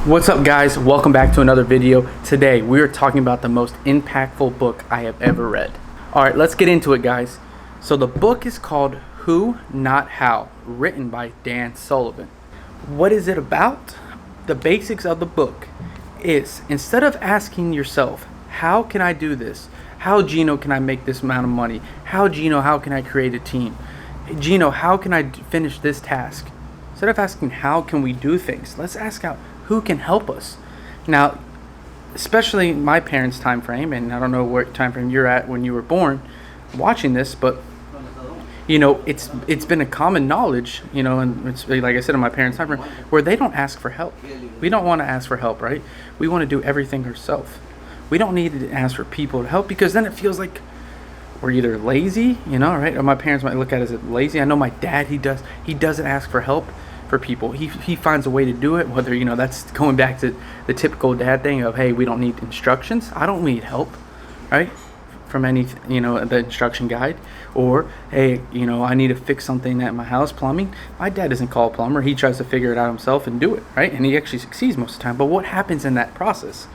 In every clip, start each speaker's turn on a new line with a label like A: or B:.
A: What's up, guys? Welcome back to another video. Today we are talking about the most impactful book I have ever read. Alright, let's get into it, guys. So the book is called Who Not How, written by Dan Sulivan. What is it about? The basics of the book is, instead of asking yourself, how can I do this? How, Gino, can I make this amount of money? How, Gino, how can I create a team? Gino, how can I finish this task? Instead of asking how can we do things, let's ask out who can help us. Now, especially my parents' time frame, and I don't know what time frame you're at when you were born watching this, but you know, it's been a common knowledge, you know, and it's like I said, in my parents' time frame, where they don't ask for help. We don't want to ask for help, right? We want to do everything ourselves. We don't need to ask for people to help, because then it feels like we're either lazy, you know, right? Or my parents might look at it as lazy. I know my dad, he doesn't ask for help for people. He finds a way to do it, whether, you know, that's going back to the typical dad thing of, hey, we don't need instructions. I don't need help, right? From any, you know, the instruction guide. Or, hey, you know, I need to fix something at my house, plumbing. My dad doesn't call a plumber. He tries to figure it out himself and do it, right? And he actually succeeds most of the time. But what happens in that process?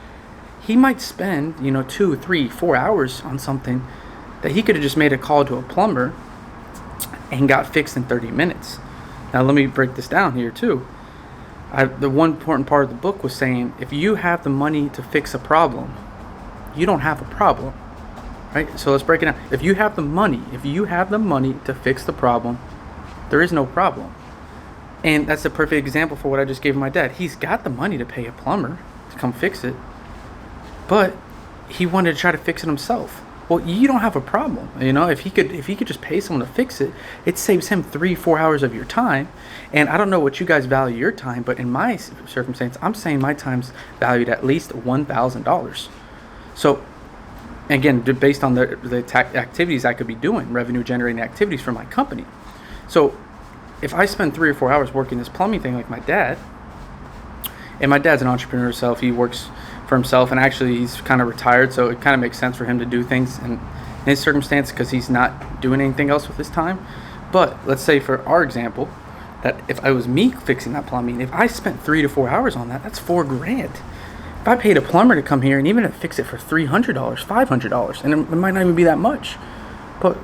A: He might spend, you know, 2, 3, 4 hours on something that he could have just made a call to a plumber and got fixed in 30 minutes. Now, let me break this down here, too. The one important part of the book was saying, if you have the money to fix a problem, you don't have a problem, right? So let's break it down. If you have the money to fix the problem, there is no problem. And that's a perfect example for what I just gave my dad. He's got the money to pay a plumber to come fix it, but he wanted to try to fix it himself. Well, you don't have a problem, you know. If he could just pay someone to fix it, it saves him 3-4 hours of your time. And I don't know what you guys value your time, but in my circumstance, I'm saying my time's valued at least $1,000. So, again, based on the activities I could be doing, revenue generating activities for my company. So, if I spend 3 or 4 hours working this plumbing thing like my dad, and my dad's an entrepreneur himself, he works for himself, and actually he's kind of retired, so it kind of makes sense for him to do things in his circumstance because he's not doing anything else with his time. But let's say for our example, that if I was me fixing that plumbing, if I spent 3 to 4 hours on that, that's $4,000. If I paid a plumber to come here and even fix it for $300, $500, and it might not even be that much, but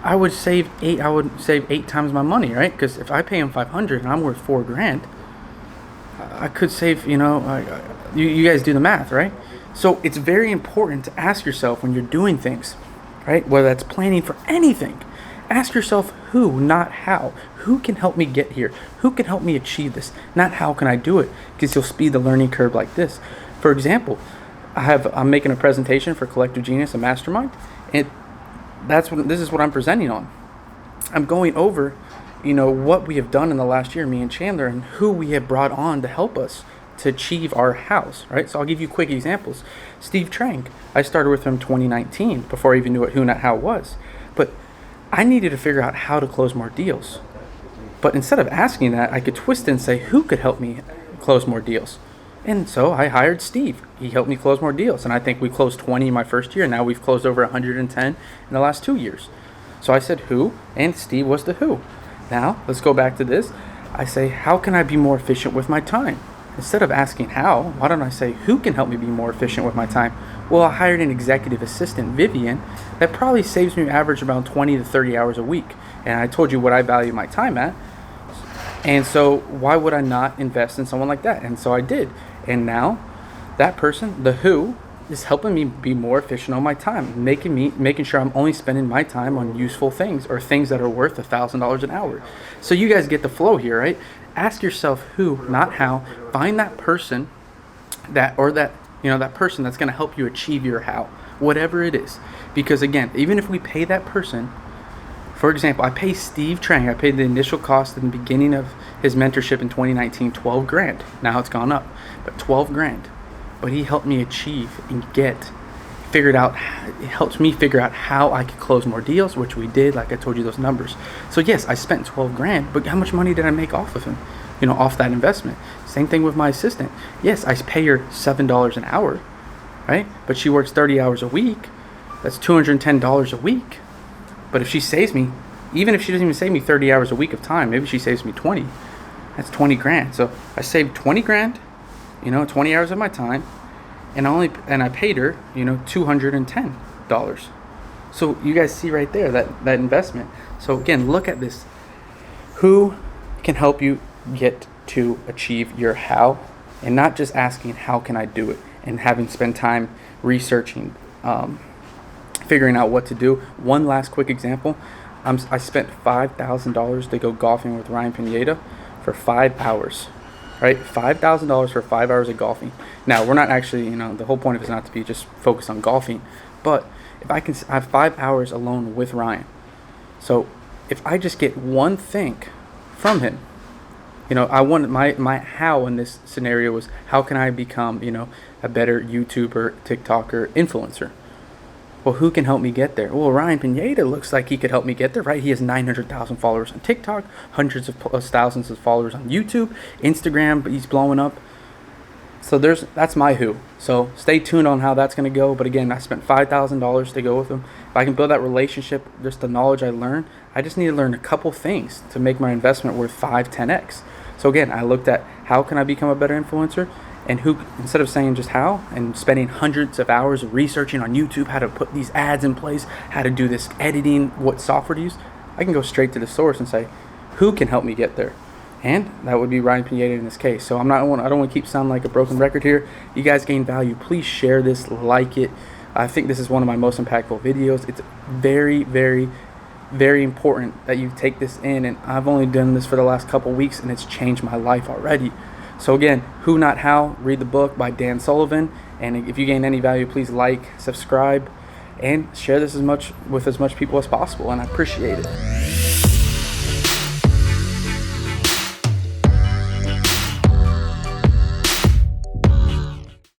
A: I would save 8 times my money, right? Because if I pay him $500 and I'm worth $4,000, I could save, you know, you guys do the math, right? So it's very important to ask yourself when you're doing things, right? Whether that's planning for anything, ask yourself who, not how. Who can help me get here? Who can help me achieve this? Not how can I do it, because you'll speed the learning curve like this. For example, I'm making a presentation for Collective Genius, a mastermind, and this is what I'm presenting on. I'm going over, you know, what we have done in the last year, me and Chandler, and who we have brought on to help us to achieve our house, right? So I'll give you quick examples. Steve Trank, I started with him in 2019 before I even knew what Who Not How was. But I needed to figure out how to close more deals. But instead of asking that, I could twist it and say, who could help me close more deals? And so I hired Steve. He helped me close more deals. And I think we closed 20 in my first year. Now we've closed over 110 in the last 2 years. So I said who, and Steve was the who. Now, let's go back to this. I say, how can I be more efficient with my time? Instead of asking how, why don't I say, who can help me be more efficient with my time? Well, I hired an executive assistant, Vivian, that probably saves me average around 20 to 30 hours a week. And I told you what I value my time at. And so why would I not invest in someone like that? And so I did. And now that person, the who, is helping me be more efficient on my time, making sure I'm only spending my time on useful things or things that are worth $1,000 an hour. So you guys get the flow here, right? Ask yourself who, not how. Find that person that person that's going to help you achieve your how, whatever it is. Because again, even if we pay that person, for example, I pay Steve Trang, I paid the initial cost in the beginning of his mentorship in 2019, $12,000. Now it's gone up, but $12,000. But he helped me achieve and it helps me figure out how I could close more deals, which we did, like I told you those numbers. So yes, I spent $12,000, but how much money did I make off of him? You know, off that investment. Same thing with my assistant. Yes, I pay her $7 an hour, right? But she works 30 hours a week. That's $210 a week. But if she saves me, even if she doesn't even save me 30 hours a week of time, maybe she saves me 20. That's $20,000. So I saved $20,000 20 hours of my time, and I paid her, $210. So you guys see right there that investment. So again, look at this. Who can help you get to achieve your how, and not just asking how can I do it, and having spent time researching, figuring out what to do. One last quick example. I spent $5,000 to go golfing with Ryan Pineda for 5 hours. Right, $5,000 for 5 hours of golfing. Now we're not actually, the whole point of it is not to be just focused on golfing, but if I have 5 hours alone with Ryan, so if I just get one thing from him, I wanted my how in this scenario was, how can I become, a better YouTuber, TikToker, influencer? Well, who can help me get there? Well, Ryan Pineda looks like he could help me get there, right? He has 900,000 followers on TikTok, hundreds of thousands of followers on YouTube, Instagram, but he's blowing up. So that's my who. So stay tuned on how that's going to go. But again, I spent $5,000 to go with him. If I can build that relationship, just the knowledge I learned, I just need to learn a couple things to make my investment worth 5-10x. So again, I looked at how can I become a better influencer, and who, instead of saying just how and spending hundreds of hours researching on YouTube how to put these ads in place, how to do this editing, what software to use, I can go straight to the source and say, who can help me get there? And that would be Ryan Pineda in this case. So I don't want to keep sounding like a broken record here. You guys gain value, please share this, like it. I think this is one of my most impactful videos. It's very, very, very important that you take this in, and I've only done this for the last couple weeks and it's changed my life already. So again, Who Not How, read the book by Dan Sulivan, and if you gain any value, please like, subscribe, and share this with as much people as possible, and I appreciate it.